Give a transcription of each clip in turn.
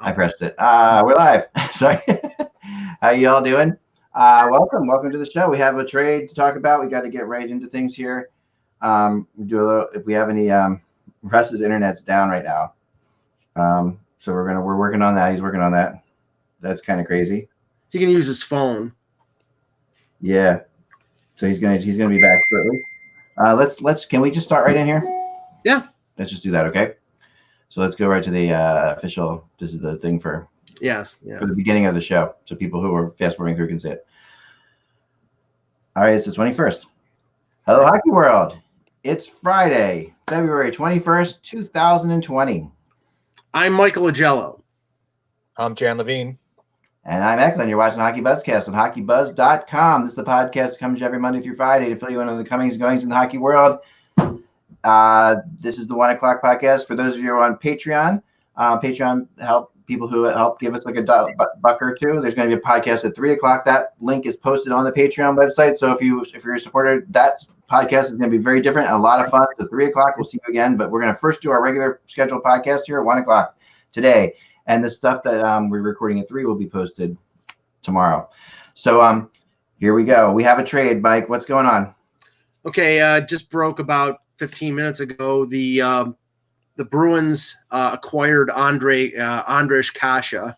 I pressed it. We're live. Sorry. How you all doing? Welcome to the show. We have a trade to talk about. We got to get right into things here. Do a little, if we have any, Russ's internet's down right now. So we're working on that. He's working on that. That's kind of crazy. He can use his phone. Yeah. So he's gonna be back shortly. Can we just start right in here? Yeah. Let's just do that, okay? So let's go right to the official. This is the thing for the beginning of the show, so people who are fast forwarding through can see it. All right, it's the 21st. Hello, Hockey World. It's Friday, February 21st, 2020. I'm Michael Agello. I'm Jan Levine. And I'm Eklund. You're watching HockeyBuzzcast on HockeyBuzz.com. This is the podcast that comes to you every Monday through Friday to fill you in on the comings and goings in the hockey world. This is the 1 o'clock podcast. For those of you who are on Patreon, Patreon help people who help give us like a buck or two. There's going to be a podcast at 3 o'clock. That link is posted on the Patreon website. So if you're a supporter, that podcast is going to be very different and a lot of fun. So 3 o'clock, we'll see you again. But we're going to first do our regular scheduled podcast here at 1 o'clock today. And the stuff that we're recording at 3 will be posted tomorrow. So here we go. We have a trade, Mike. What's going on? Okay, just broke about 15 minutes ago. The Bruins acquired Andrej Kase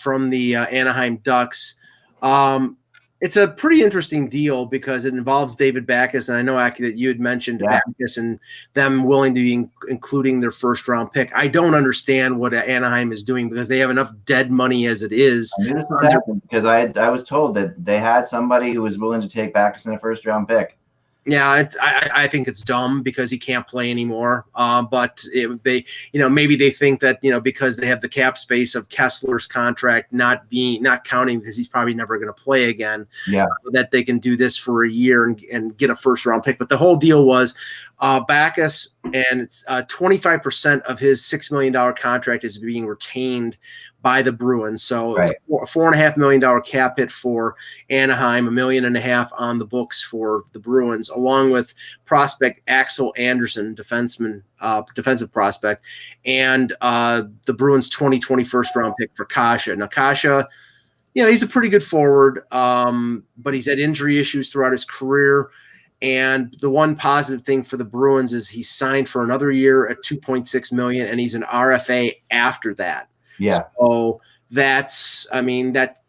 from the Anaheim Ducks. It's a pretty interesting deal because it involves David Backes, and I know, Aki, that you had mentioned Backes and them willing to be including their first-round pick. I don't understand what Anaheim is doing because they have enough dead money as it is. I knew this was happening because I was told that they had somebody who was willing to take Backes in a first-round pick. Yeah, I think it's dumb because he can't play anymore. But maybe they think that because they have the cap space of Kessler's contract not counting because he's probably never going to play again. Yeah, that they can do this for a year and get a first round pick. But the whole deal was Backes, and it's 25% of his $6 million contract is being retained by the Bruins. So it's a $4.5 million cap hit for Anaheim, $1.5 million on the books for the Bruins, along with prospect Axel Anderson, defensive prospect, and the Bruins 2020 first round pick for Kase. Now Kase, he's a pretty good forward, but he's had injury issues throughout his career. And the one positive thing for the Bruins is he's signed for another year at $2.6 million, and he's an RFA after that. Yeah. So that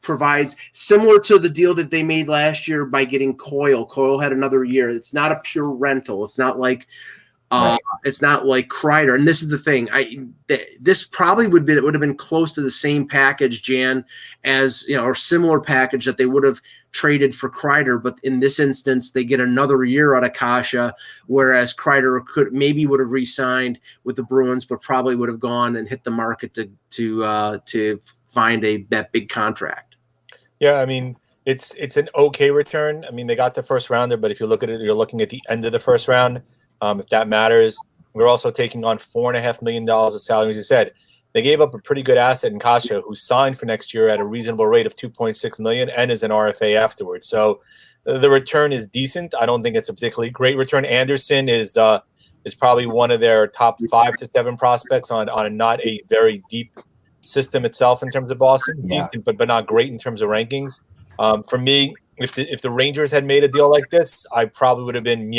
provides similar to the deal that they made last year by getting Coyle. Coyle had another year. It's not a pure rental. It's not like it's not like Kreider. And this is the thing. This probably would have been close to the same package, Jan, as or similar package that they would have traded for Kreider. But in this instance, they get another year out of Kase, whereas Kreider would have re-signed with the Bruins, but probably would have gone and hit the market to find that big contract. Yeah, I mean, it's an okay return. I mean, they got the first rounder, but if you look at it, you're looking at the end of the first round. If that matters, we're also taking on $4.5 million of salary. As you said, they gave up a pretty good asset in Kase, who signed for next year at a reasonable rate of $2.6 million and is an RFA afterwards. So the return is decent. I don't think it's a particularly great return. Anderson is probably one of their top 5 to 7 prospects on not a very deep system itself in terms of Boston. Yeah. Decent, but not great in terms of rankings. For me, if the Rangers had made a deal like this, I probably would have been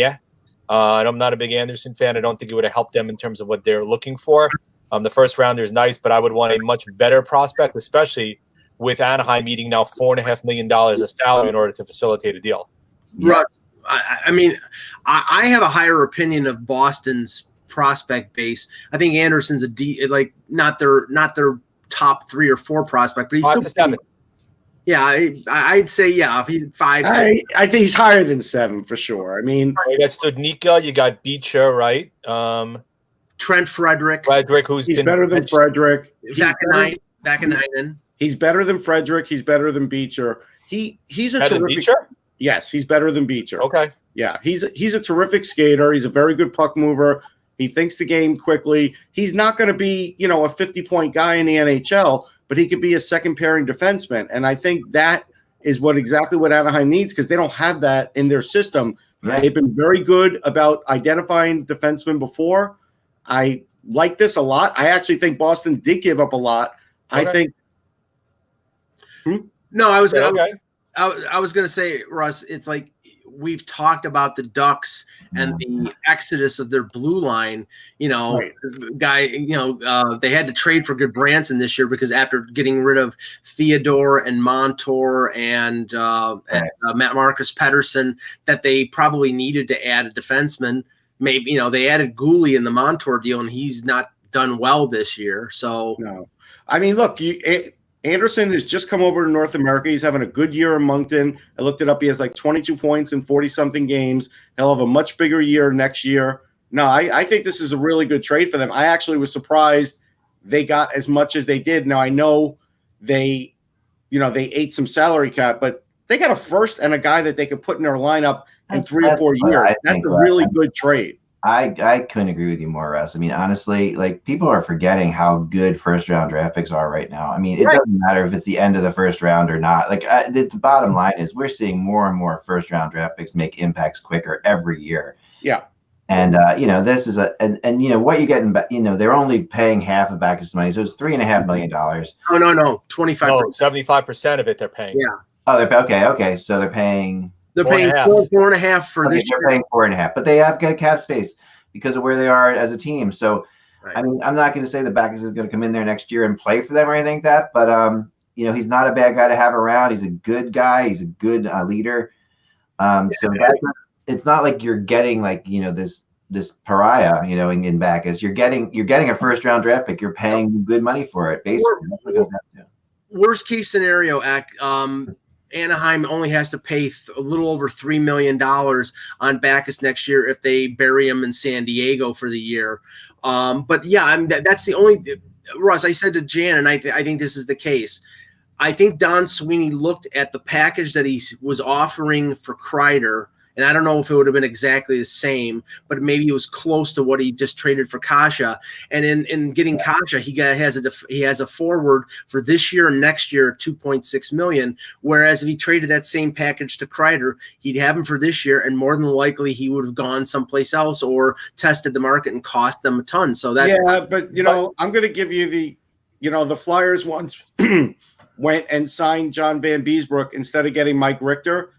and I'm not a big Anderson fan. I don't think it would have helped them in terms of what they're looking for. The first rounder is nice, but I would want a much better prospect, especially with Anaheim eating now $4.5 million of salary in order to facilitate a deal. Right. I mean, I have a higher opinion of Boston's prospect base. I think Anderson's not their top 3 or 4 prospect, but he's 5 to 7. Yeah, I'd say if he 5. 6. I think he's higher than 7 for sure. I mean, you got Studnicka, you got Beecher, right? Trent Frederick, he's better than Frederick. Vakanainen. He's better than Frederick. He's better than Beecher. He's a terrific. Beecher? Yes, he's better than Beecher. Okay. Yeah, he's a terrific skater. He's a very good puck mover. He thinks the game quickly. He's not going to be, a 50-point guy in the NHL, but he could be a second-pairing defenseman. And I think that is exactly what Anaheim needs because they don't have that in their system. Right. They've been very good about identifying defensemen before. I like this a lot. I actually think Boston did give up a lot I think. No, I was Okay. I was going to say, Russ, it's like we've talked about the Ducks and the exodus of their blue line. You know, Right. they had to trade for Goodbranson this year because after getting rid of Theodore and Montour and Matt Marcus Pedersen, that they probably needed to add a defenseman. Maybe, they added Gooley in the Montour deal, and he's not done well this year. So no, I mean, look, Anderson has just come over to North America. He's having a good year in Moncton. I looked it up. He has like 22 points in 40-something games. He'll have a much bigger year next year. No, I think this is a really good trade for them. I actually was surprised they got as much as they did. Now, I know they ate some salary cap, but they got a first and a guy that they could put in their lineup in 3 or 4 years. That's a really good trade. I couldn't agree with you more, Russ. I mean, honestly, like people are forgetting how good first-round draft picks are right now. I mean, it doesn't matter if it's the end of the first round or not. Like the bottom line is we're seeing more and more first-round draft picks make impacts quicker every year. Yeah. And this is what you get in, they're only paying half of Backus money, so it's $3.5 million. No, 25. No, 75% of it they're paying. Yeah. Oh, okay. So they're paying. They're paying 4.5 for this year. They're paying 4.5, but they have good cap space because of where they are as a team. So, I mean, I'm not going to say that Backus is going to come in there next year and play for them or anything like that, but he's not a bad guy to have around. He's a good guy. He's a good leader. It's not like you're getting this pariah, in Backus. You're getting a first round draft pick. You're paying good money for it, basically. That's what it comes down to. Worst case scenario, Anaheim only has to pay a little over $3 million on Backus next year if they bury him in San Diego for the year. But yeah, that's the only Russ. I said to Jan, and I think this is the case. I think Don Sweeney looked at the package that he was offering for Kreider, and I don't know if it would have been exactly the same, but maybe it was close to what he just traded for Kasha. And in getting Kasha, he has a forward for this year and next year, $2.6 million. Whereas if he traded that same package to Kreider, he'd have him for this year, and more than likely he would have gone someplace else or tested the market and cost them a ton. So that I'm going to give you the Flyers once went and signed John Van Beesbrook instead of getting Mike Richter,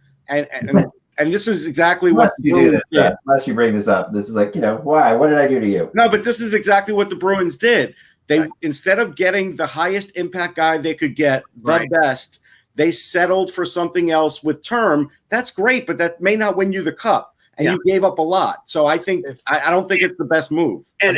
and this is exactly what you do this. Unless you bring this up, this is like, why? What did I do to you? No, but this is exactly what the Bruins did. They instead of getting the highest impact guy they could get, the best, they settled for something else with term. That's great, but that may not win you the cup, and you gave up a lot. So I think I don't think it's the best move. And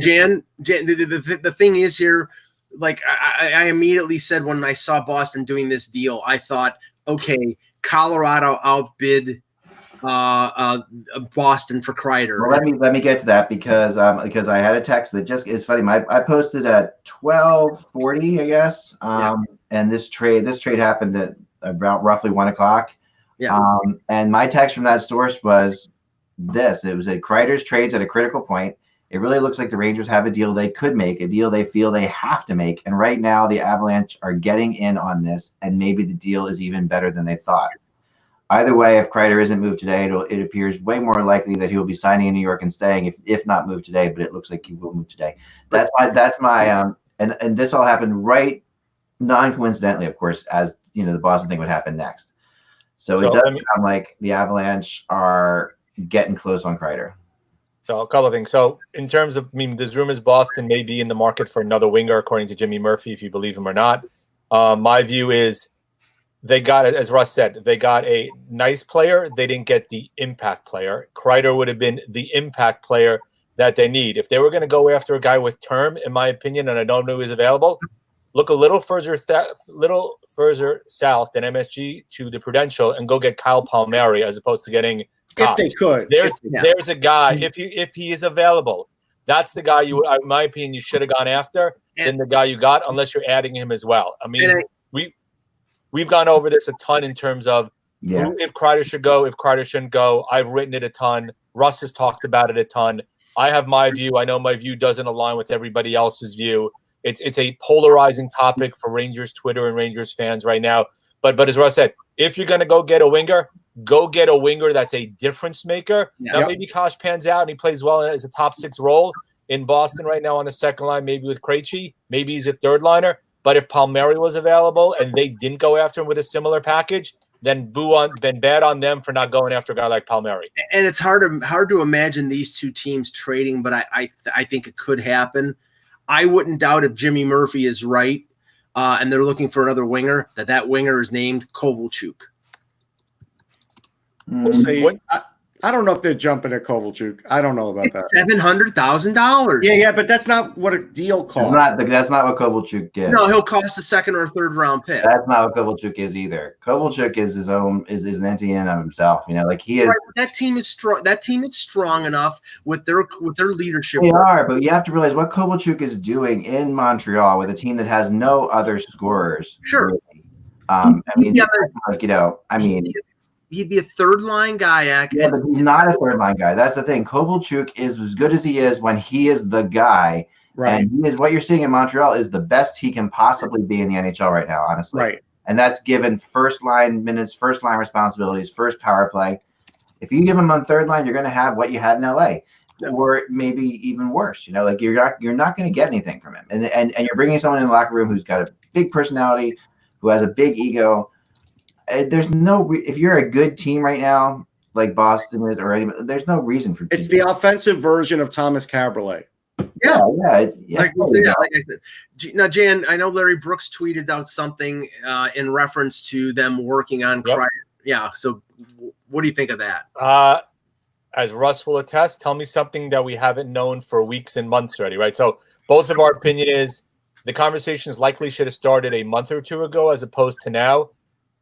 Jan, the thing is here, like I immediately said when I saw Boston doing this deal, I thought, okay, Colorado outbid Boston for Kreider. Well, let me get to that because I had a text that just is funny. I posted at 12:40, I guess. And this trade happened at about roughly 1:00. Yeah. And my text from that source was this. It was that Kreider's trades at a critical point. It really looks like the Rangers have a deal they could make, a deal they feel they have to make. And right now the Avalanche are getting in on this, and maybe the deal is even better than they thought. Either way, if Kreider isn't moved today, it appears way more likely that he will be signing in New York and staying, if not moved today, but it looks like he will move today. That's my and this all happened right non-coincidentally, of course, as the Boston thing would happen next. So it does sound like the Avalanche are getting close on Kreider. So a couple of things. So in terms of, there's rumors Boston may be in the market for another winger, according to Jimmy Murphy, if you believe him or not. My view is they got, as Russ said, they got a nice player. They didn't get the impact player. Kreider would have been the impact player that they need. If they were going to go after a guy with term, in my opinion, and I don't know who's available, look a little further south than MSG to the Prudential and go get Kyle Palmieri as opposed to getting If they could. There's a guy, if he is available, that's the guy in my opinion, you should have gone after than the guy you got, unless you're adding him as well. I mean, we've gone over this a ton in terms of if Kreider should go, if Kreider shouldn't go. I've written it a ton. Russ has talked about it a ton. I have my view. I know my view doesn't align with everybody else's view. It's a polarizing topic for Rangers Twitter and Rangers fans right now. But as Russ said, if you're going to go get a winger that's a difference maker. Yeah. Now, maybe Kosh pans out and he plays well as a top 6 role in Boston right now on the second line, maybe with Krejci. Maybe he's a third liner. But if Palmieri was available and they didn't go after him with a similar package, then bad on them for not going after a guy like Palmieri. And it's hard to imagine these two teams trading, but I think it could happen. I wouldn't doubt if Jimmy Murphy is right, and they're looking for another winger, that winger is named Kovalchuk. We'll see. I don't know if they're jumping at Kovalchuk. I don't know about that. $700,000. Yeah, but that's not what a deal costs. That's not what Kovalchuk is. No, he'll cost a second or third round pick. That's not what Kovalchuk is either. Kovalchuk is his own is an entity in of himself. Like he is. Right, that team is strong. That team is strong enough with their leadership. They are, but you have to realize what Kovalchuk is doing in Montreal with a team that has no other scorers. Sure. Really. He'd be a third line guy. Yeah, but he's not a third line guy. That's the thing. Kovalchuk is as good as he is when he is the guy. Right. And he is what you're seeing in Montreal is the best he can possibly be in the NHL right now, honestly. Right. And that's given first line minutes, first line responsibilities, first power play. If you give him on third line, you're going to have what you had in LA, or maybe even worse. You're not going to get anything from him. And you're bringing someone in the locker room who's got a big personality, who has a big ego. There's if you're a good team right now, like Boston is, or anybody, there's no reason for. It's the offensive version of Thomas Caberlet. Yeah. Like I said. Now, Jan, I know Larry Brooks tweeted out something in reference to them working on. Yep. Yeah. So, what do you think of that? As Russ will attest, tell me something that we haven't known for weeks and months already, right? So, both of our opinion is the conversations likely should have started a month or two ago, as opposed to now.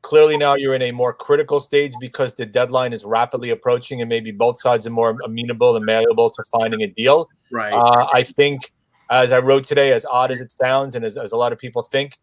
Clearly now you're in a more critical stage because the deadline is rapidly approaching and maybe both sides are more amenable and malleable to finding a deal. Right. I think, as I wrote today, as odd as it sounds and as a lot of people think,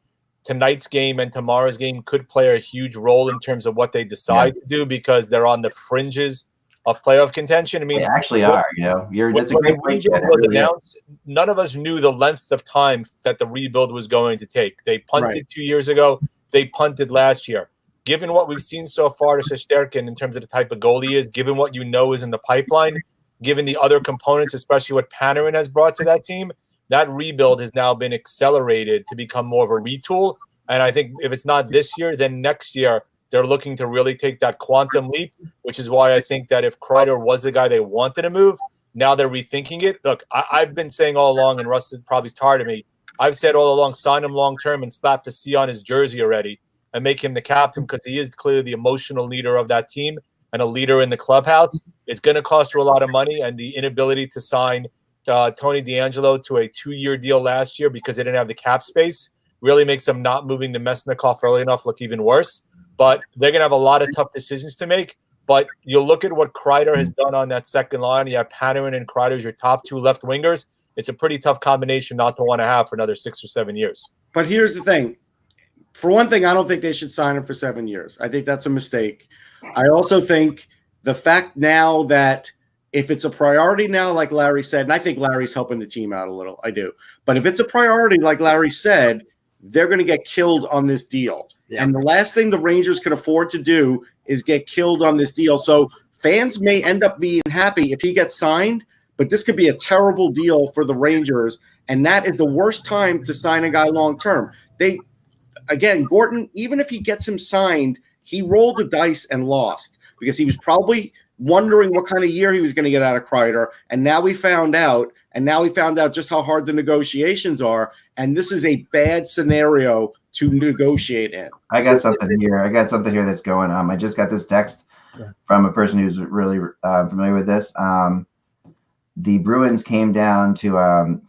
tonight's game and tomorrow's game could play a huge role in terms of what they decide to do because they're on the fringes of playoff contention. I mean, they actually are. That's a great point. When the rebuild was announced, none of us knew the length of time that the rebuild was going to take. They punted 2 years ago. They punted last year. Given what we've seen so far to Shesterkin in terms of the type of goal he is, given what is in the pipeline, given the other components, especially what Panarin has brought to that team, that rebuild has now been accelerated to become more of a retool. And I think if it's not this year, then next year they're looking to really take that quantum leap, which is why I think that if Kreider was the guy they wanted to move, now they're rethinking it. Look, I've been saying all along, and Russ is probably tired of me, I've said all along, sign him long-term and slap the C on his jersey already and make him the captain because he is clearly the emotional leader of that team and a leader in the clubhouse. It's going to cost you a lot of money, and the inability to sign Tony DeAngelo to a 2-year deal last year because they didn't have the cap space really makes them not moving the Mesnikov early enough look even worse. But they're going to have a lot of tough decisions to make. But you look at what Kreider has done on that second line. You have Panarin and Kreider as your top two left wingers. It's a pretty tough combination not to want to have for another 6 or 7 years. But here's the thing. For one thing, I don't think they should sign him for 7 years. I think that's a mistake. I also think the fact now that if it's a priority now, like Larry said, and I think Larry's helping the team out a little, I do. But if it's a priority, like Larry said, they're going to get killed on this deal. Yeah. And the last thing the Rangers can afford to do is get killed on this deal. So fans may end up being happy if he gets signed, but this could be a terrible deal for the Rangers. And that is the worst time to sign a guy long-term. Again, Gorton, even if he gets him signed, he rolled the dice and lost because he was probably wondering what kind of year he was going to get out of Kreider. And now we found out, just how hard the negotiations are. And this is a bad scenario to negotiate in. I got something here that's going on. I just got this text from a person who's really familiar with this. The Bruins came down to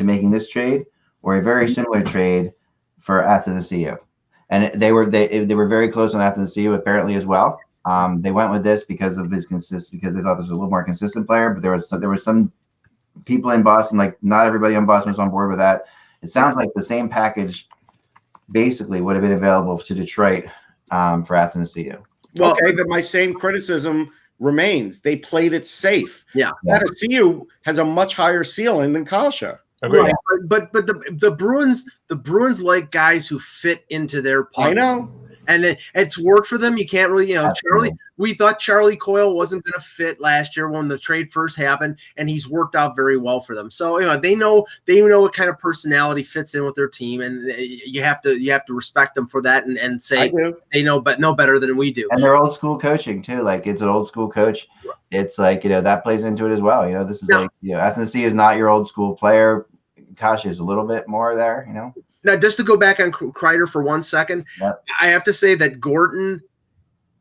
making this trade or a very similar trade for Athanasiou, and they were very close on Athanasiou apparently as well. They went with this because of his because they thought this was a little more consistent player. But there was some people in Boston, like not everybody on Boston was on board with that. It sounds like the same package basically would have been available to Detroit for Athanasiou. Well, okay, then my same criticism remains. They played it safe. Yeah. Athanasiou has a much higher ceiling than Kasha. Right. But the Bruins like guys who fit into their play. I know. And it's worked for them. You can't really, Absolutely. we thought Charlie Coyle wasn't going to fit last year when the trade first happened, and he's worked out very well for them. So, they know what kind of personality fits in with their team, and you have to respect them for that and say they know better than we do. And they're old school coaching too. Like, it's an old school coach. It's like, that plays into it as well. This is Ethnicity is not your old school player. Kosh is a little bit more there, Now, just to go back on Kreider for 1 second, I have to say that Gorton,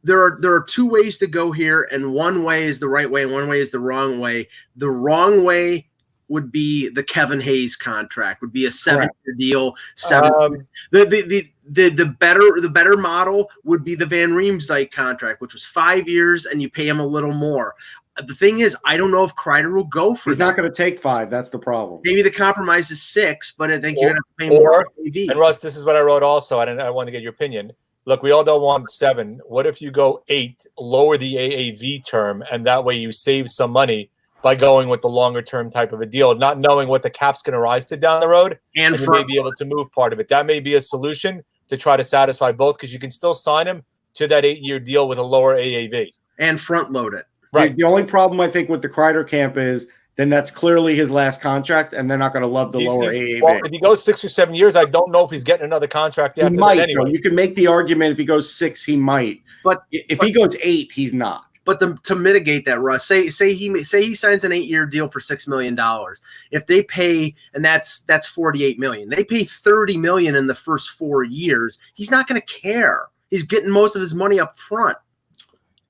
there are two ways to go here, and one way is the right way and one way is the wrong way. The wrong way would be the Kevin Hayes contract, would be a 7-year deal. The better model would be the Van Riemsdyk contract, which was 5 years, and you pay him a little more. The thing is, I don't know if Kreider will go for He's not going to take 5. That's the problem. Maybe the compromise is 6, but I think you're going to pay more. And Russ, this is what I wrote also, and I want to get your opinion. Look, we all don't want 7. What if you go 8, lower the AAV term, and that way you save some money by going with the longer term type of a deal, not knowing what the cap's going to rise to down the road, and you may be able to move part of it. That may be a solution to try to satisfy both, because you can still sign him to that 8-year deal with a lower AAV. And front load it. Right. The only problem I think with the Kreider camp is then that's clearly his last contract, and they're not going to love the lower AAV. Well, if he goes 6 or 7 years, I don't know if he's getting another contract after that anyway. You can make the argument if he goes 6, he might. But if he goes 8, he's not. But to mitigate that, Russ, say he signs an 8-year deal for $6 million. If they pay, and that's $48 million, they pay $30 million in the first 4 years. He's not going to care. He's getting most of his money up front.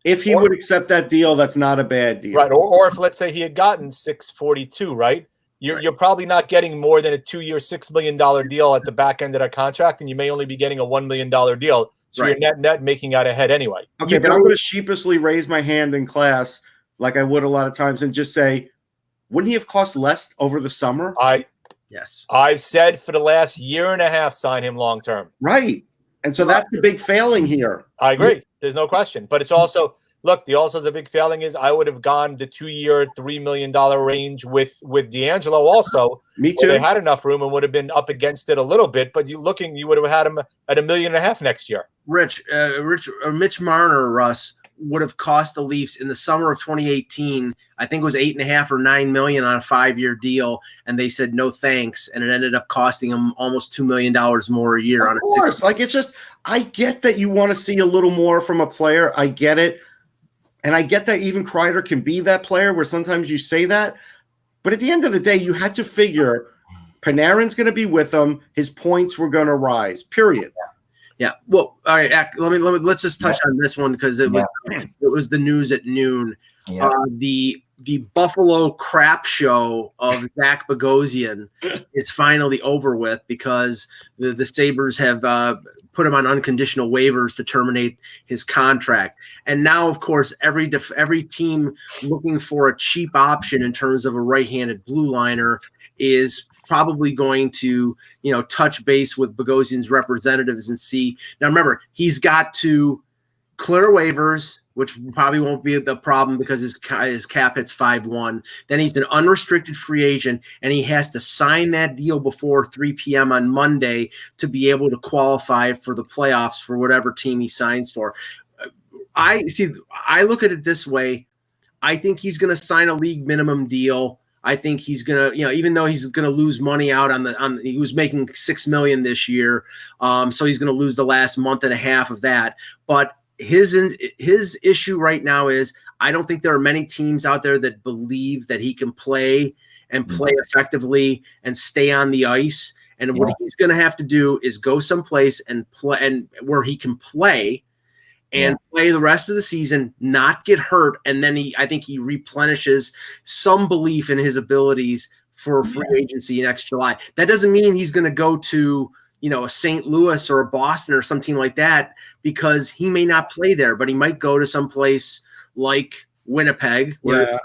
If he would accept that deal, that's not a bad deal. Right. Or if, let's say, he had gotten $642, right? You're probably not getting more than a 2-year, $6 million deal at the back end of that contract, and you may only be getting a $1 million deal. So you're net making out ahead anyway. Okay, but I'm going to sheepishly raise my hand in class, like I would a lot of times, and just say, wouldn't he have cost less over the summer? Yes. I've said for the last year and a half, sign him long term. Right. And so that's the big failing here. I agree. There's no question. But it's also, look, the big failing is I would have gone the 2-year, $3 million range with D'Angelo also. Me too. They had enough room and would have been up against it a little bit, but you would have had him at $1.5 million next year. Mitch Marner, Russ, would have cost the Leafs in the summer of 2018. I think it was $8.5 or $9 million on a 5-year deal, and they said no thanks, and it ended up costing them almost $2 million more a year on a 6. Like, it's just, I get that you want to see a little more from a player. I get it. And I get that even Kreider can be that player where sometimes you say that. But at the end of the day, you had to figure Panarin's going to be with him. His points were going to rise, period. Yeah. Well, all right. Let's just touch on this one because it was the news at noon. Yeah. The Buffalo crap show of Zach Bogosian is finally over with because the Sabres have put him on unconditional waivers to terminate his contract. And now, of course, every team looking for a cheap option in terms of a right-handed blue liner is probably going to, touch base with Bogosian's representatives and see. Now, remember, he's got to clear waivers, which probably won't be the problem because his cap hits 5-1. Then he's an unrestricted free agent, and he has to sign that deal before 3 p.m. on Monday to be able to qualify for the playoffs for whatever team he signs for. I look at it this way. I think he's going to sign a league minimum deal. I think he's going to, even though he's going to lose money out he was making $6 million this year. So he's going to lose the last month and a half of that. But his issue right now is I don't think there are many teams out there that believe that he can play effectively and stay on the ice. And what he's going to have to do is go someplace and play, and where he can play and play the rest of the season, not get hurt. And then I think he replenishes some belief in his abilities for free agency next July. That doesn't mean he's going to go to, a St. Louis or a Boston or something like that, because he may not play there, but he might go to some place like Winnipeg or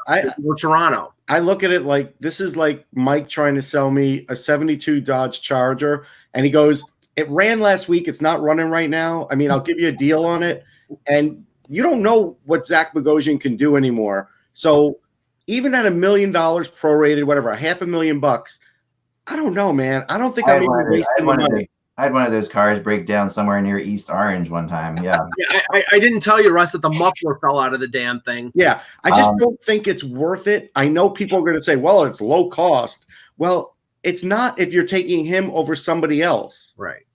Toronto. I look at it like this is like Mike trying to sell me a 72 Dodge Charger. And he goes, it ran last week. It's not running right now. I mean, I'll give you a deal on it. And you don't know what Zach Bogosian can do anymore. So even at $1 million prorated, whatever, $500,000, I don't know, man. I don't think I'm even wasting the money. I had one of those cars break down somewhere near East Orange one time. Yeah. I didn't tell you, Russ, that the muffler fell out of the damn thing. Yeah, I just don't think it's worth it. I know people are going to say, well, it's low cost. Well, it's not if you're taking him over somebody else. Right.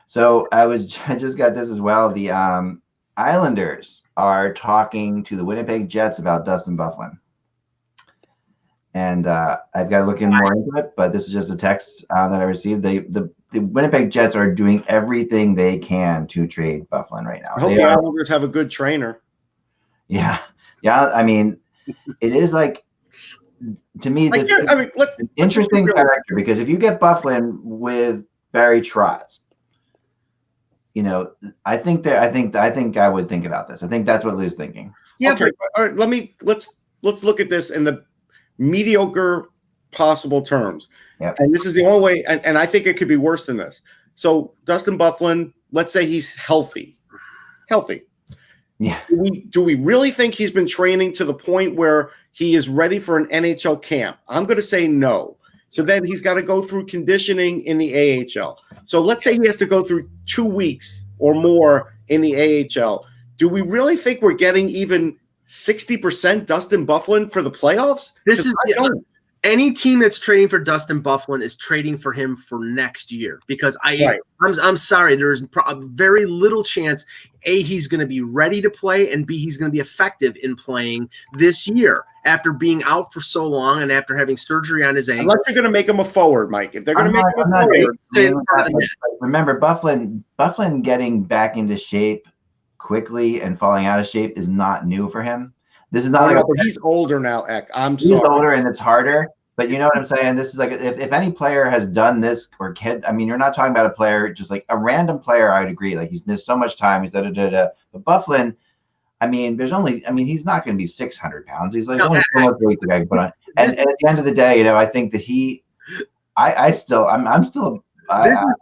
So I just got this as well. The Islanders are talking to the Winnipeg Jets about Dustin Byfuglien. And I've got to look in more into it, but this is just a text that I received. The Winnipeg Jets are doing everything they can to trade Byfuglien right now. I hope the Islanders have a good trainer. Yeah. I mean, it is like, to me, this is an interesting character, because if you get Byfuglien with Barry Trotz, you know, I think I would think about this. I think that's what Lou's thinking. Yeah. Okay. All right. Let's look at this in the mediocre possible terms. Yep. And this is the only way. And I think it could be worse than this. So Dustin Byfuglien, let's say he's healthy. Yeah. Do we really think he's been training to the point where he is ready for an NHL camp? I'm going to say no. So then he's got to go through conditioning in the AHL. So let's say he has to go through 2 weeks or more in the AHL. Do we really think we're getting even 60% Dustin Byfuglien for the playoffs? Any team that's trading for Dustin Byfuglien is trading for him for next year, because I'm sorry, there's very little chance A, he's going to be ready to play, and B, he's going to be effective in playing this year after being out for so long and after having surgery on his ankle. Unless you're going to make him a forward, Mike. If they're going to make him a forward, remember Byfuglien getting back into shape quickly and falling out of shape is not new for him. This is not he's older now, Eck. He's older and it's harder, but you know what I'm saying? This is like, if any player has done this or I mean, you're not talking about a player, just like a random player, I'd agree. Like, he's missed so much time, he's But Byfuglien, I mean, he's not going to be 600 pounds. He's like only so much weight the guy can put on. And at the end of the day, you know, I think that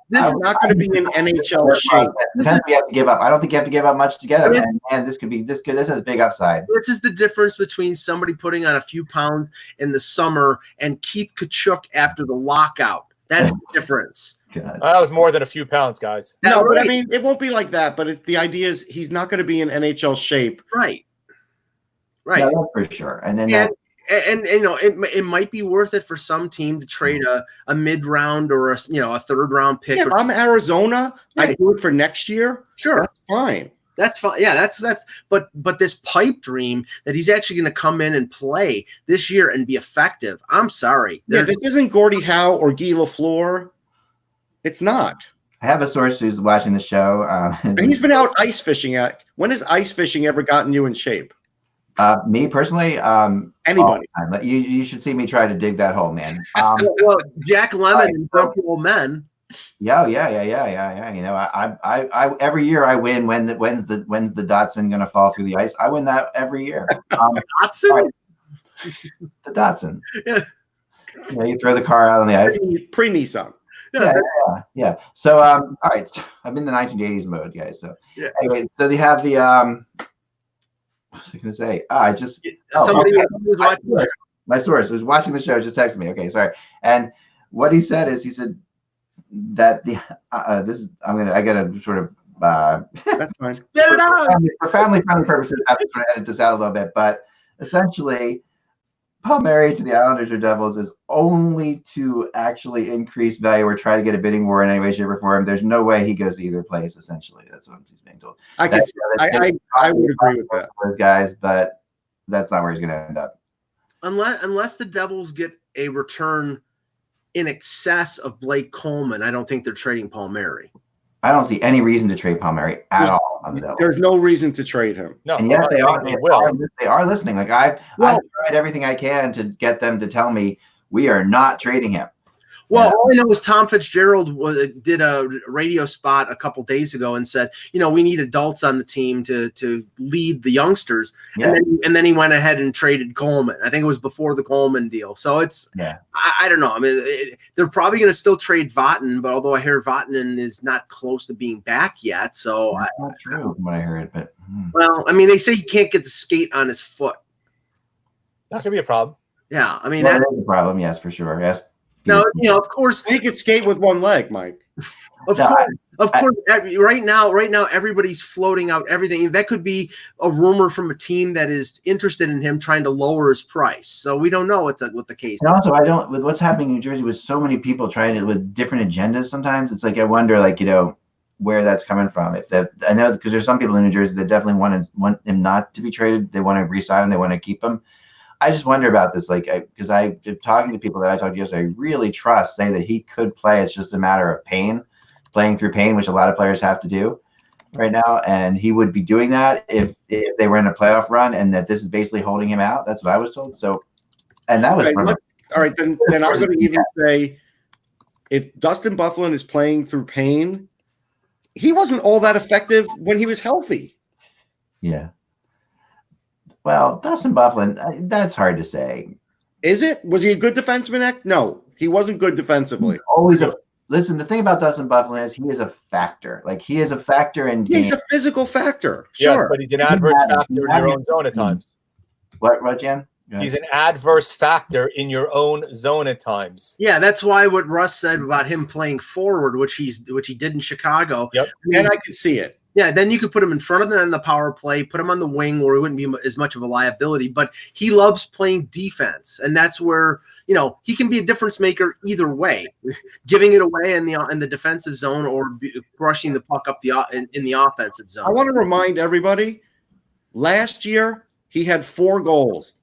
this is not going to be in NHL shape. Depends what you have to give up. I don't think you have to give up much to get him. And this has big upside. This is the difference between somebody putting on a few pounds in the summer and Keith Tkachuk after the lockout. That's the difference. God. That was more than a few pounds, guys. No, but I mean, it won't be like that. But the idea is he's not going to be in NHL shape. Right. Yeah, for sure. And then and you know, it might be worth it for some team to trade a mid-round or a third round pick. Yeah, if I'm Arizona, I do it for next year. Sure, that's fine. That's fine. Yeah, that's. But this pipe dream that he's actually going to come in and play this year and be effective. I'm sorry. Yeah, this isn't Gordie Howe or Guy Lafleur. It's not. I have a source who's watching the show. And he's been out ice fishing. When has ice fishing ever gotten you in shape? Me personally, anybody. You should see me try to dig that hole, man. Well, Jack Lemmon and Grumpy Old Men. Yeah. You know, I every year I win. When's the Datsun gonna fall through the ice? I win that every year. Datsun. The Datsun. Yeah. You know, you throw the car out on the ice. Pre-Nissan. Yeah. So, all right. I'm in the 1980s mode, guys. So, anyway, so they have the what was I going to say? Somebody was watching. My source was watching the show. Just texted me. Okay, sorry. And what he said is, he said that I gotta sort of that's fine. Spit it out for family-friendly purposes. I have to sort of edit this out a little bit, but essentially, Palmieri to the Islanders or Devils is only to actually increase value or try to get a bidding war in any way, shape, or form. There's no way he goes to either place. Essentially, that's what he's being told. I would agree with that, those guys, but that's not where he's going to end up. Unless the Devils get a return in excess of Blake Coleman, I don't think they're trading Palmieri. I don't see any reason to trade Palmieri at all on the Devils. There's no reason to trade him. No, and yes, they are listening. Like I've tried everything I can to get them to tell me we are not trading him. Well, all I know is Tom Fitzgerald did a radio spot a couple days ago and said, you know, we need adults on the team to lead the youngsters. Yeah. And then he went ahead and traded Coleman. I think it was before the Coleman deal. So it's, I don't know. I mean, they're probably going to still trade Vatanen, but although I hear Vatanen is not close to being back yet. So that's not true from what I heard. But well, I mean, they say he can't get the skate on his foot. That could be a problem. Yeah, I mean, that is a problem. Yes, for sure. Yes. Now, you know, of course, he could skate with one leg, Mike. Of course. Right now, everybody's floating out everything. That could be a rumor from a team that is interested in him trying to lower his price. So we don't know what the case is. And also, I don't, with what's happening in New Jersey with so many people trying to, with different agendas sometimes, it's like, I wonder, like, where that's coming from. If that, I know, because there's some people in New Jersey that definitely want him not to be traded. They want to re-sign him. They want to keep him. I just wonder about this, like, because I've talking to people that I talked to yesterday, I really trust, say that he could play. It's just a matter of playing through pain, which a lot of players have to do right now. And he would be doing that if they were in a playoff run, and that this is basically holding him out. That's what I was told. So, and that was all right. Then I'm going to even say, if Dustin Byfuglien is playing through pain, he wasn't all that effective when he was healthy. Yeah. Well, Dustin Byfuglien, that's hard to say. Is it? Was he a good defenseman? No, he wasn't good defensively. He's always listen, the thing about Dustin Byfuglien is he is a factor. Like, he is a factor in games. He's a physical factor. Sure. Yes, but he's an adverse factor in your own zone at times. What, Jen? He's an adverse factor in your own zone at times. Yeah, that's why what Russ said about him playing forward, which he did in Chicago. Yep. And I can see it. Yeah, then you could put him in front of them in the power play, put him on the wing where he wouldn't be as much of a liability. But he loves playing defense, and that's where he can be a difference maker either way, giving it away in the defensive zone or rushing the puck up in the offensive zone. I want to remind everybody, last year he had 4 goals.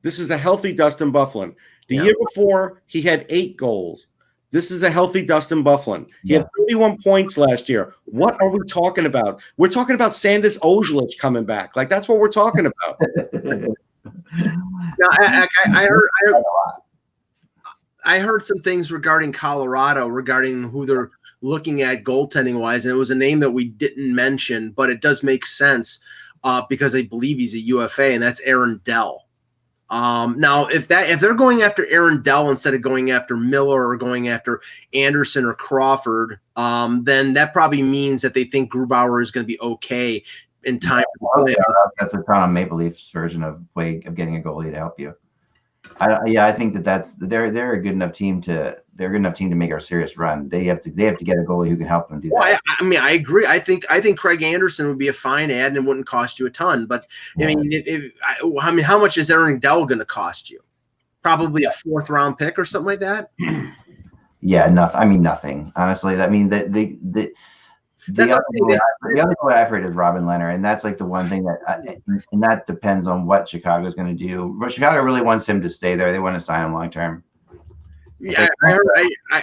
This is a healthy Dustin Byfuglien. The year before he had 8 goals. This is a healthy Dustin Byfuglien. He had 31 points last year. What are we talking about? We're talking about Sandis Ojlic coming back. Like, that's what we're talking about. Now, I heard some things regarding Colorado, regarding who they're looking at goaltending wise, and it was a name that we didn't mention, but it does make sense because I believe he's a UFA, and that's Aaron Dell. Now, if they're going after Aaron Dell instead of going after Miller or going after Anderson or Crawford, then that probably means that they think Grubauer is going to be okay in time. That's the Toronto Maple Leafs version of getting a goalie to help you. I think they're a good enough team to make a serious run. They have to get a goalie who can help them do that. Well, I mean, I agree. I think Craig Anderson would be a fine ad and it wouldn't cost you a ton. But I mean, how much is Aaron Dell going to cost you? Probably a 4th round pick or something like that. Yeah, nothing. Honestly, I mean the other way I've heard is Robin Leonard, and that's like the one thing and that depends on what Chicago's going to do. But Chicago really wants him to stay there. They want to sign him long term. Yeah,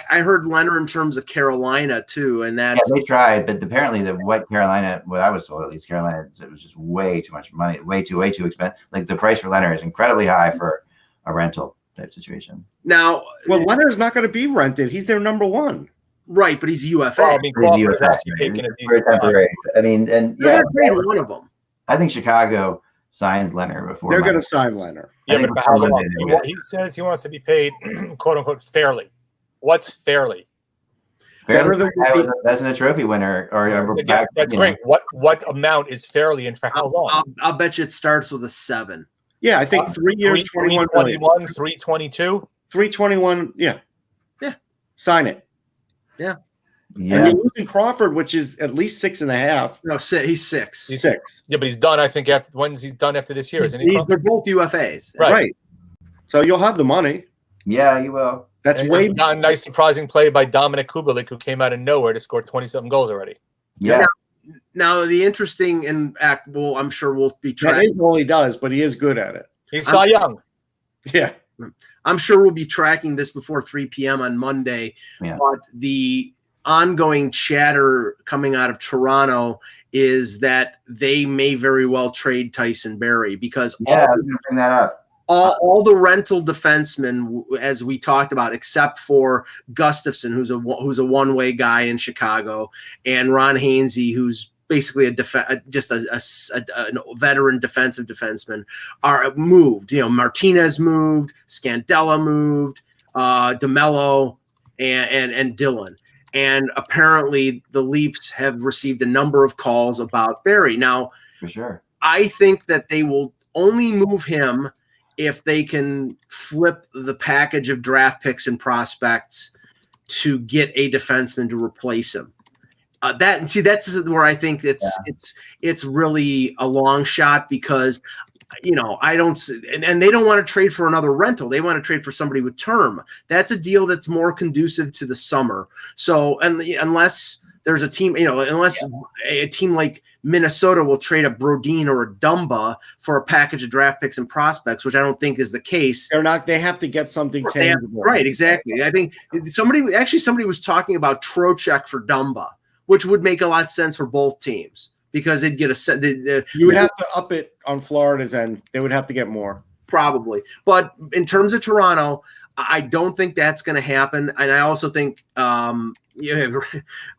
I heard Leonard in terms of Carolina too, and that's they tried, but apparently what I was told, at least Carolina, it was just way too much money, way too expensive. Like, the price for Leonard is incredibly high for a rental type situation. Now, Leonard's not going to be rented. He's their number 1. Right, but he's a UFA. Well, I mean, Crawford's actually taking a decent temporary. I mean, and one of them. I think Chicago signs Leonard before they're going to sign Leonard. Yeah, but how long? He says he wants to be paid, quote unquote, fairly. What's fairly? Better than as a trophy winner or that's great. What amount is fairly, and for how long? I'll bet you it starts with a 7. Yeah, I think 3 years, 21 million. 322, 321. Yeah. Sign it. Yeah. And you're losing Crawford, which is at least 6.5. No, he's 6. He's 6. Yeah, but he's done. I think he's done after this year, isn't he? They're both UFAs, right? So you'll have the money. Yeah, you will. That's a nice surprising play by Dominic Kubalik, who came out of nowhere to score 20-something goals already. Yeah. Now the interesting I'm sure we'll be tracking. That is all he does, but he is good at it. He's Cy Young. Yeah. I'm sure we'll be tracking this before 3 p.m. on Monday. Yeah. But the ongoing chatter coming out of Toronto is that they may very well trade Tyson Barrie because I was going to bring that up. All the rental defensemen, as we talked about, except for Gustafson, who's a one-way guy in Chicago, and Ron Hainsey, who's basically a veteran defensive defenseman, are moved. Martinez moved, Scandella moved, DeMello, and Dillon. And apparently the Leafs have received a number of calls about Barrie. Now, for sure, I think that they will only move him if they can flip the package of draft picks and prospects to get a defenseman to replace him. That's where I think it's really a long shot because I don't, and they don't want to trade for another rental. They want to trade for somebody with term. That's a deal that's more conducive to the summer. So, unless there's a team, unless a team like Minnesota will trade a Brodin or a Dumba for a package of draft picks and prospects, which I don't think is the case. They're not. They have to get something tangible. Right, exactly. I think somebody was talking about Trocheck for Dumba, which would make a lot of sense for both teams. Because they'd get you would have to up it on Florida's end. They would have to get more. Probably. But in terms of Toronto, I don't think that's going to happen. And I also think Flamester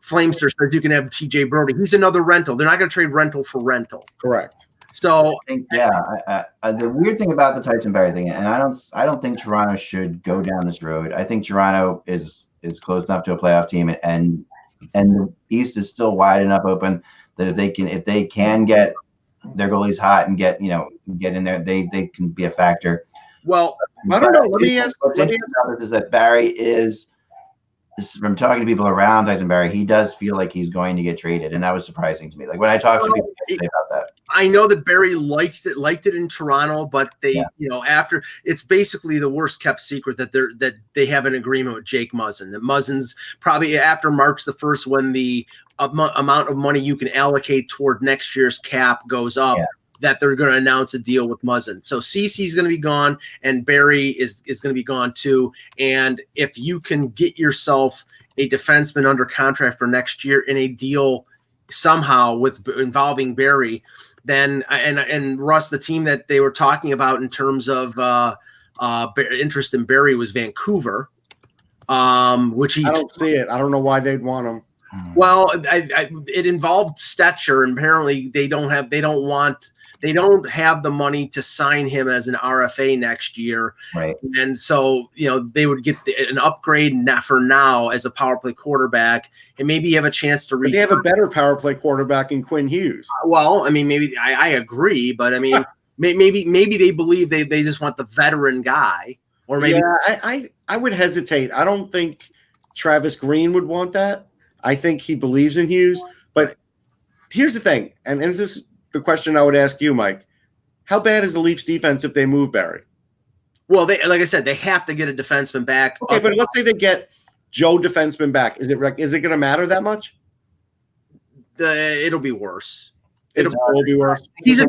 says you can have TJ Brody. He's another rental. They're not going to trade rental for rental. Correct. So I think, the weird thing about the Tyson Barrie thing, and I don't think Toronto should go down this road. I think Toronto is close enough to a playoff team, and the East is still wide enough open that if they can get their goalies hot and get in there, they can be a factor. Well, I don't know. Let me ask. What's interesting about this is that Barrie is from talking to people around Tyson Barrie, he does feel like he's going to get traded, and that was surprising to me. Like when I talked to people about that. I know that Barrie liked it in Toronto, but they, after it's basically the worst kept secret that they have an agreement with Jake Muzzin. That Muzzin's probably after March the 1st, when the amount of money you can allocate toward next year's cap goes up, that they're going to announce a deal with Muzzin. So CC's going to be gone, and Barrie is going to be gone too. And if you can get yourself a defenseman under contract for next year in a deal somehow involving Barrie, then and Russ, the team that they were talking about in terms of interest in Barrie was Vancouver, which I don't see it. I don't know why they'd want him. Well, it involved Stetcher, and apparently they don't have the money to sign him as an RFA next year. Right. And so, they would get an upgrade for now as a power play quarterback, and maybe have a chance to they have a better power play quarterback in Quinn Hughes. Well, I mean, maybe I agree, but I mean, maybe they believe they just want the veteran guy, or maybe. Yeah, I would hesitate. I don't think Travis Green would want that. I think he believes in Hughes, but here's the thing, and this is the question I would ask you, Mike. How bad is the Leafs defense if they move Barrie? Well, like I said, they have to get a defenseman back. Okay, but let's say they get Joe defenseman back. Is it going to matter that much? It'll be worse. It'll be worse. He's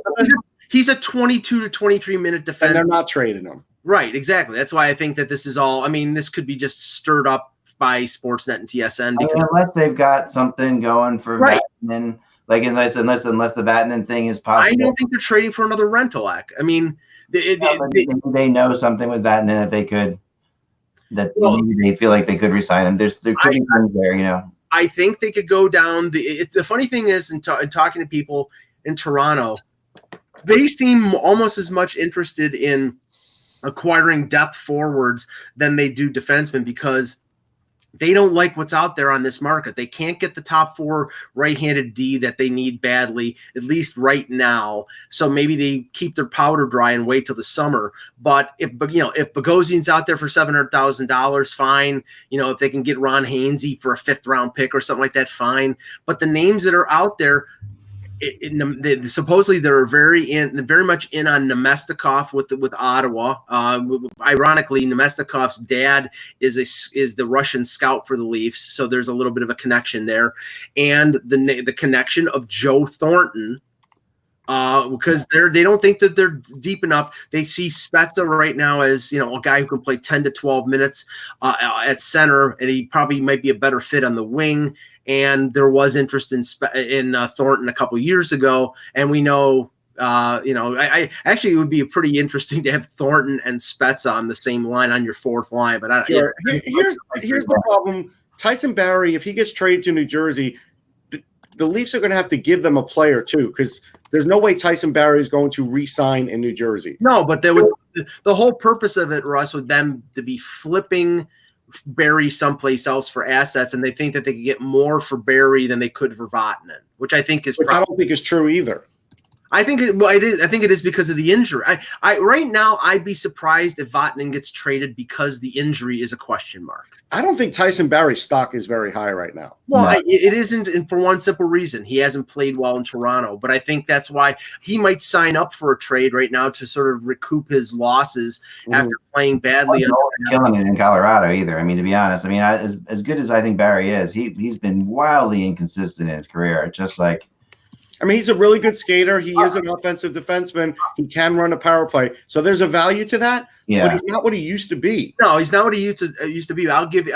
a 22 to 23 minute defense. And they're not trading him. Right, exactly. That's why I think that this is all. I mean, this could be just stirred up by Sportsnet and TSN unless they've got something going for Vatanen, like unless the Vatanen thing is possible. I don't think they're trading for another rental act. I mean, they know something with Vatanen that they could, maybe they feel like they could resign him. There could be things there, I think they could go down. The funny thing is, in talking to people in Toronto, they seem almost as much interested in acquiring depth forwards than they do defensemen, because they don't like what's out there on this market. They can't get the top 4 right-handed D that they need badly, at least right now. So maybe they keep their powder dry and wait till the summer. But if Bogosian's out there for $700,000, fine. If they can get Ron Hainsey for a 5th-round pick or something like that, fine. But the names that are out there, supposedly they're very much in on Nemestikov with Ottawa. Ironically, Nemestikov's dad is the Russian scout for the Leafs, so there's a little bit of a connection there, and the connection of Joe Thornton. Because they don't think that they're deep enough. They see Spezza right now as a guy who can play 10 to 12 minutes at center, and he probably might be a better fit on the wing. And there was interest in Thornton a couple years ago, and we know. I actually it would be pretty interesting to have Thornton and Spezza on the same line on your 4th line. But here's the problem: Tyson Barrie, if he gets traded to New Jersey, the Leafs are going to have to give them a player too, because there's no way Tyson Barrie is going to re-sign in New Jersey. No, but the whole purpose of it, Russ, would them to be flipping Barrie someplace else for assets, and they think that they could get more for Barrie than they could for Vatanen, which I think is. Which I don't think is true either. I think it is because of the injury. I right now I'd be surprised if Vatanen gets traded because the injury is a question mark. I don't think Tyson Barrie's stock is very high right now. Well, no. It isn't, and for one simple reason. He hasn't played well in Toronto, but I think that's why he might sign up for a trade right now to sort of recoup his losses after playing badly. Killing it in Colorado either. I mean, to be honest, I mean, as good as I think Barrie is, he's been wildly inconsistent in his career. Just like, I mean, he's a really good skater. He is an offensive defenseman. He can run a power play. So there's a value to that, but he's not what he used to be. No, he's not what he used to be. I'll give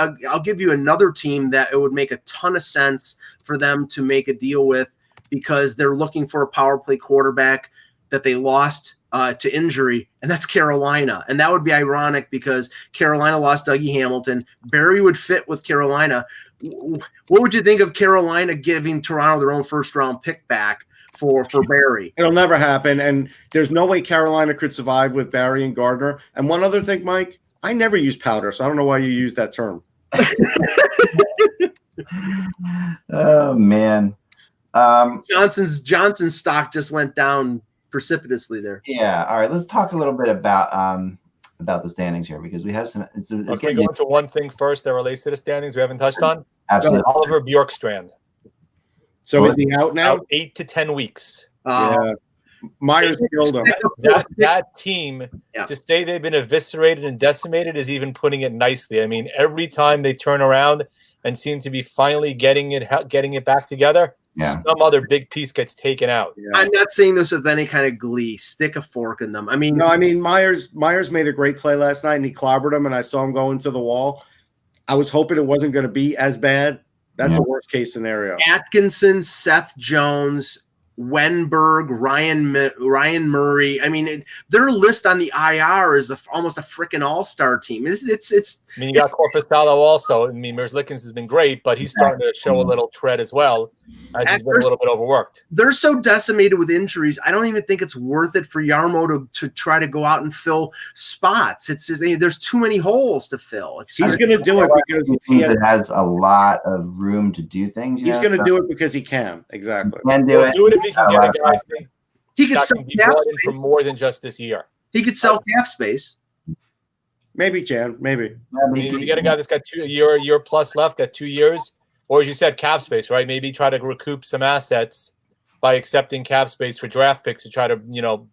you another team that it would make a ton of sense for them to make a deal with because they're looking for a power play quarterback that they lost to injury, and that's Carolina. And that would be ironic because Carolina lost Dougie Hamilton. Barrie would fit with Carolina. What would you think of Carolina giving Toronto their own first-round pick back for Barrie? It'll never happen, and there's no way Carolina could survive with Barrie and Gardner. And one other thing, Mike, I never use powder, so I don't know why you use that term. Oh, man. Johnson's stock just went down precipitously there. Yeah. All right. Let's talk a little bit about the standings here because we have some. Can we go into one thing first that relates to the standings we haven't touched on? Absolutely. Oliver Bjorkstrand. So is he out now? Out 8 to 10 weeks. Yeah. Myers killed him. That team, to say they've been eviscerated and decimated is even putting it nicely. I mean, every time they turn around and seem to be finally getting it back together, some other big piece gets taken out. Yeah. I'm not saying this with any kind of glee. Stick a fork in them. I mean, Myers made a great play last night, and he clobbered him, and I saw him go into the wall. I was hoping it wasn't going to be as bad. That's a worst case scenario. Atkinson, Seth Jones, Wenberg, Ryan Murray. I mean, their list on the IR is almost a freaking all-star team. It's. I mean, you got Korpisalo also. I mean, Merzlikins has been great, but he's starting to show a little tread as well, as he's been a little bit overworked. They're so decimated with injuries. I don't even think it's worth it for Yarmo to try to go out and fill spots. It's just, there's too many holes to fill. He's going to do it because he has a lot of room to do things. He's going to do it because he can. Exactly. He can do it. Do it if he can get a guy. He could sell cap space for more than just this year. He could sell cap space. Maybe, Jan. Maybe. I mean, you get a guy that's got a year plus left, got 2 years, or as you said, cap space, right? Maybe try to recoup some assets by accepting cap space for draft picks to try to,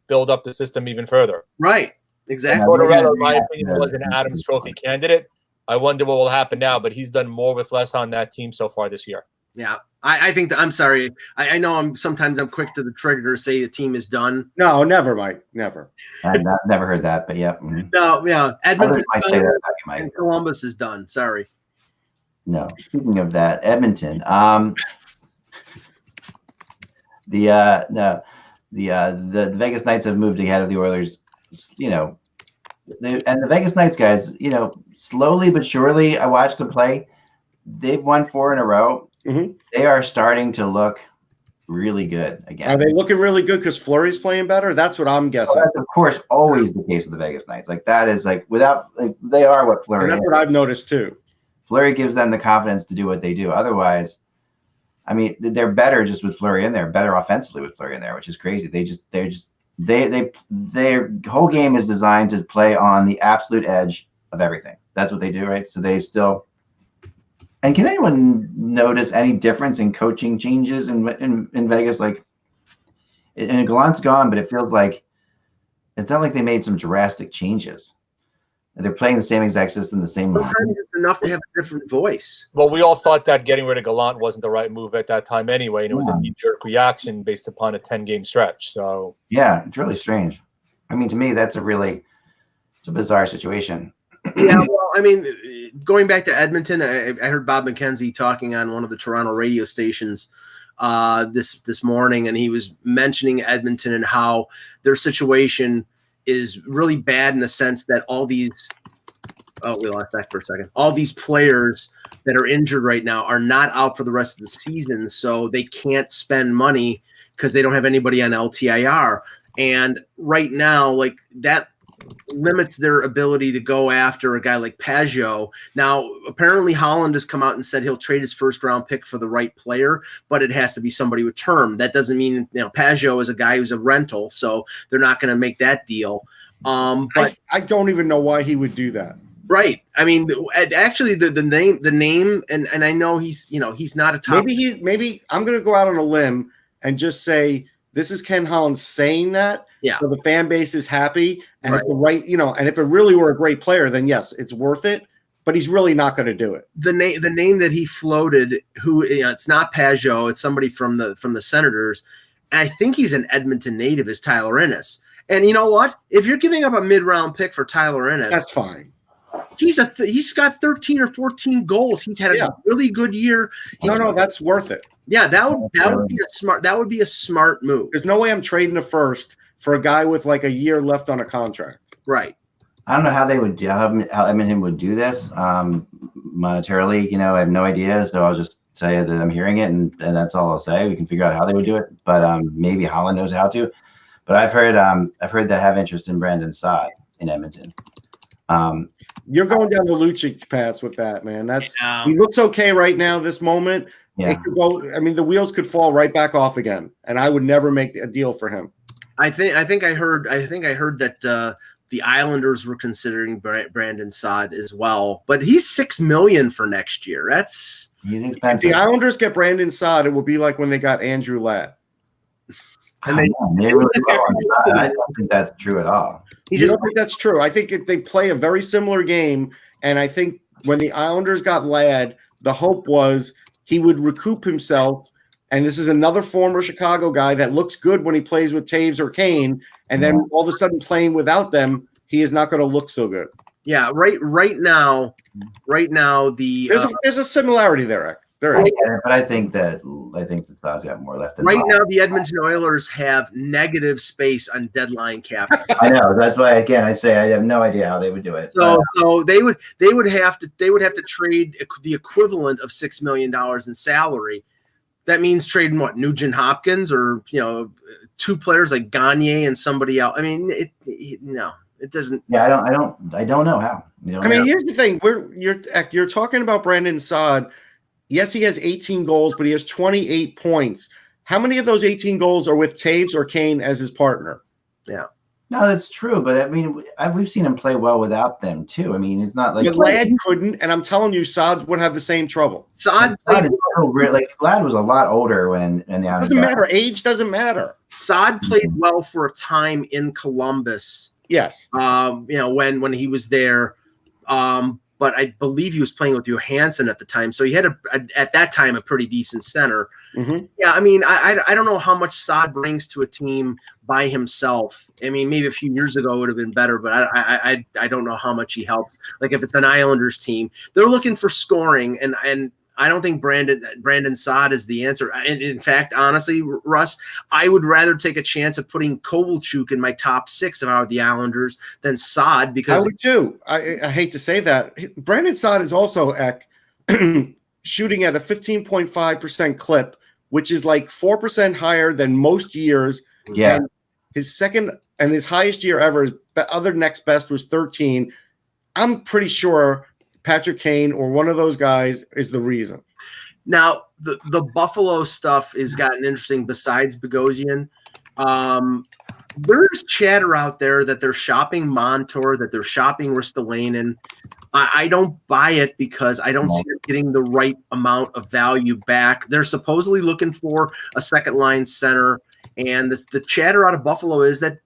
build up the system even further. Right. Exactly. Tortorella, in my opinion, was an Adams Trophy candidate. I wonder what will happen now, but he's done more with less on that team so far this year. Yeah, I think that I'm sorry. I know I'm quick to the trigger to say the team is done. No, never, Mike. Never. I've never heard that, but yeah. Mm-hmm. No, yeah. Edmonton and Columbus is done. Sorry. No. Speaking of that, Edmonton. The Vegas Knights have moved ahead of the Oilers. And the Vegas Knights guys, slowly but surely, I watched them play. They've won 4 in a row. Mm-hmm. They are starting to look really good again. Are they looking really good because Fleury's playing better? That's what I'm guessing. Well, that's, of course, always the case with the Vegas Knights. Like, that is, they are what Fleury is. And that's what I've noticed, too. Fleury gives them the confidence to do what they do. Otherwise, I mean, they're better just with Fleury in there, better offensively with Fleury in there, which is crazy. Their whole game is designed to play on the absolute edge of everything. That's what they do, right? So they still. And can anyone notice any difference in coaching changes in Vegas? Like, and Gallant's gone, but it feels like it's not like they made some drastic changes. They're playing the same exact system, the same line. Sometimes it's enough to have a different voice. Well, we all thought that getting rid of Gallant wasn't the right move at that time anyway, and it was a knee-jerk reaction based upon a 10-game stretch. So yeah, it's really strange. I mean, to me, it's a bizarre situation. Yeah, well, I mean, going back to Edmonton, I heard Bob McKenzie talking on one of the Toronto radio stations this morning, and he was mentioning Edmonton and how their situation is really bad in the sense that all these we lost that for a second. All these players that are injured right now are not out for the rest of the season, so they can't spend money because they don't have anybody on LTIR. And right now, like that limits their ability to go after a guy like Pajot. Now, apparently Holland has come out and said he'll trade his first-round pick for the right player, but it has to be somebody with term. That doesn't mean, Pajot is a guy who's a rental, so they're not going to make that deal. But I don't even know why he would do that. Right. I mean, actually, the name, and I know he's not a top. Maybe I'm going to go out on a limb and just say this is Ken Holland saying that. Yeah. So the fan base is happy, and Right. and if it really were a great player, then yes, it's worth it. But he's really not going to do it. The name that he floated, who it's not Pajot, it's somebody from the Senators. And I think he's an Edmonton native, is Tyler Ennis. And you know what? If you're giving up a mid-round pick for Tyler Ennis, That's fine. He's got 13 or 14 goals. He's had a really good year. No, that's worth it. Yeah, that would be a smart move. There's no way I'm trading a first for a guy with like a year left on a contract. Right. I don't know how they would do how Edmonton would do this monetarily. I have no idea. So I'll just say that I'm hearing it, and that's all I'll say. We can figure out how they would do it, but maybe Holland knows how to. But I've heard they have interest in Brandon Saad in Edmonton. You're going down the Lucic paths with that, man. He looks okay right now. This moment, Yeah. it could go. I mean, the wheels could fall right back off again, and I would never make a deal for him. I think I heard that the Islanders were considering Brandon Saad as well, but he's $6 million for next year. He's If expensive. the Islanders get Brandon Saad, it will be like when they got Andrew Ladd. I don't think that's true at all. I don't think that's true. I think they play a very similar game, and I think when the Islanders got Ladd, the hope was he would recoup himself. And this is another former Chicago guy that looks good when he plays with Taves or Kane, and then all of a sudden playing without them, he is not going to look so good. Yeah, right now, there's a similarity there, Ek. There is. But I think the Saad's got more left. Right now, the Edmonton Oilers have negative space on deadline cap. I know. That's why again I say I have no idea how they would do it. So they would have to trade the equivalent of $6 million in salary. That means trading what, Nugent Hopkins or two players like Gagne and somebody else. I mean, it doesn't. Yeah, I don't know how. Here's the thing: you're talking about Brandon Saad. Yes, he has 18 goals, but he has 28 points. How many of those 18 goals are with Taves or Kane as his partner? Yeah. No, that's true, but I mean, we've seen him play well without them too. I mean, it's not like Ladd couldn't, and I'm telling you, Saad would have the same trouble. Saad Ladd was a lot older when the doesn't matter. Age doesn't matter. Saad played well for a time in Columbus. Yes. When he was there, but I believe he was playing with Johansson at the time, so he had at that time a pretty decent center. Mm-hmm. Yeah, I mean, I don't know how much Saad brings to a team by himself. I mean, maybe a few years ago it would have been better, but I don't know how much he helps. Like if it's an Islanders team, they're looking for scoring, and I don't think Brandon Saad is the answer. And in fact, honestly, Russ, I would rather take a chance of putting Kovalchuk in my top 6 if I were the Islanders than Saad, because I would too. I hate to say that. Brandon Saad is also shooting at a 15.5% clip, which is like 4% higher than most years. Yeah. And his second and his highest year ever, his other next best was 13. I'm pretty sure Patrick Kane or one of those guys is the reason. Now, the Buffalo stuff has gotten interesting besides Bogosian. There's chatter out there that they're shopping Montour, that they're shopping Ristolainen. I don't buy it because I don't see them getting the right amount of value back. They're supposedly looking for a second-line center. And the chatter out of Buffalo is that,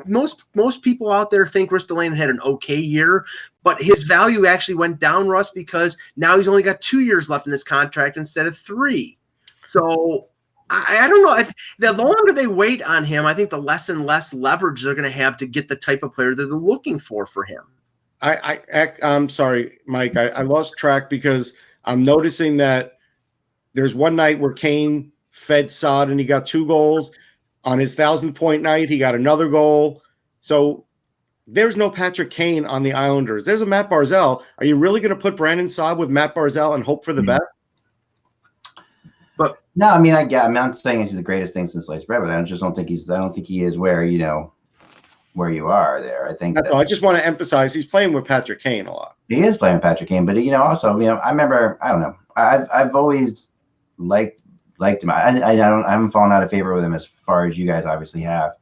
most people out there think Ristolainen had an okay year, but his value actually went down, Russ, because now he's only got 2 years left in his contract instead of 3. So I don't know. The longer they wait on him, I think the less and less leverage they're going to have to get the type of player that they're looking for him. I'm sorry, Mike. I lost track because I'm noticing that there's one night where Kane fed Saad and he got 2 goals. On his 1,000-point night, he got another goal. So there's no Patrick Kane on the Islanders. There's a Matt Barzal. Are you really going to put Brandon Saad with Matt Barzal and hope for the best? But no, I mean, I'm not saying he's the greatest thing since sliced bread, but I just don't think I don't think he is where where you are there. I think That's all. I just want to emphasize he's playing with Patrick Kane a lot. he is playing Patrick Kane, but also, I remember, I don't know, I've always liked him. I haven't fallen out of favor with him as far as you guys obviously have.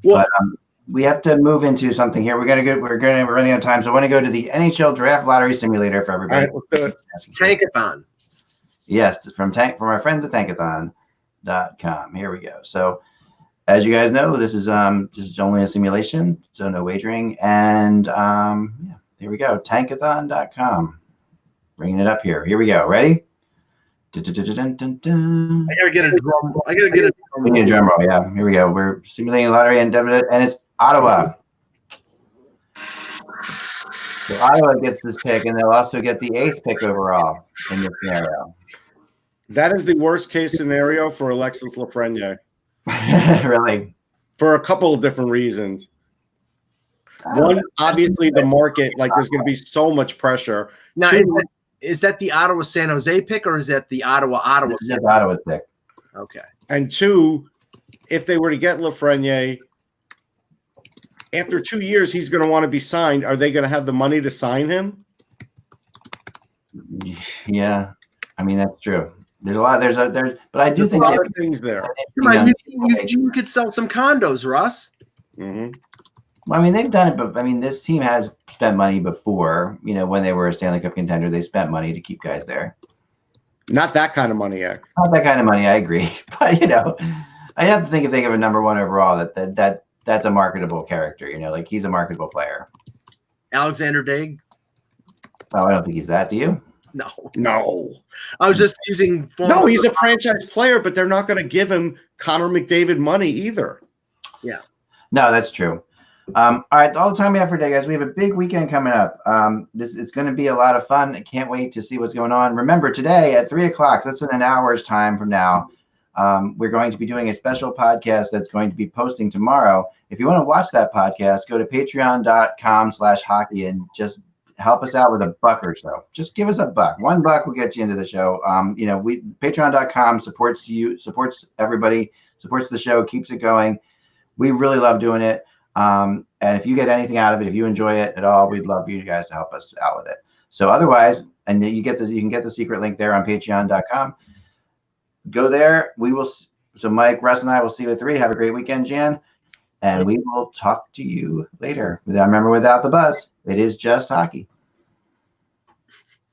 Well, but we have to move into something here. We're running out of time, so I want to go to the NHL Draft Lottery Simulator for everybody. All right, let's do it. Tankathon. Yes, from our friends at Tankathon.com. Here we go. So, as you guys know, this is only a simulation, so no wagering. And here we go. Tankathon.com. Bringing it up here. Here we go. Ready? I gotta get a drum. We need a drum roll. Yeah, here we go. We're simulating a lottery, and it's Ottawa. So Ottawa gets this pick, and they'll also get the 8th pick overall in this scenario. That is the worst case scenario for Alexis Lafreniere. Really? For a couple of different reasons. One, obviously, the market, there's going to be so much pressure. Now, is that the Ottawa San Jose pick, or is that the Ottawa This is just Ottawa's pick. Okay. And two, if they were to get Lafreniere, after 2 years, he's going to want to be signed. Are they going to have the money to sign him? Yeah, I mean that's true. There's a lot. But I do think a lot of things there. You could sell some condos, Russ. Mm-hmm. Well, I mean, they've done it, but I mean, this team has spent money before. When they were a Stanley Cup contender, they spent money to keep guys there. Not that kind of money, yet. Not that kind of money. I agree, but I have to think if they give a number one overall, that's a marketable character. He's a marketable player. Alexander Daig. Oh, I don't think he's that. Do you? No. I was just using. No, he's a franchise player, but they're not going to give him Connor McDavid money either. Yeah. No, that's true. All right, all the time we have for today, guys. We have a big weekend coming up. It's going to be a lot of fun. I can't wait to see what's going on. Remember, today at 3:00, that's in an hour's time from now, we're going to be doing a special podcast that's going to be posting tomorrow. If you want to watch that podcast, go to patreon.com/hockey and just help us out with $1 or so. Just give us $1. $1 will get you into the show. Patreon.com supports everybody, supports the show, keeps it going. We really love doing it. And if you get anything out of it, if you enjoy it at all, we'd love you guys to help us out with it. So otherwise, and you can get the secret link there on patreon.com. Go there. So Mike, Russ, and I will see you at 3. Have a great weekend, Jan. And we will talk to you later. Remember, without the buzz, it is just hockey.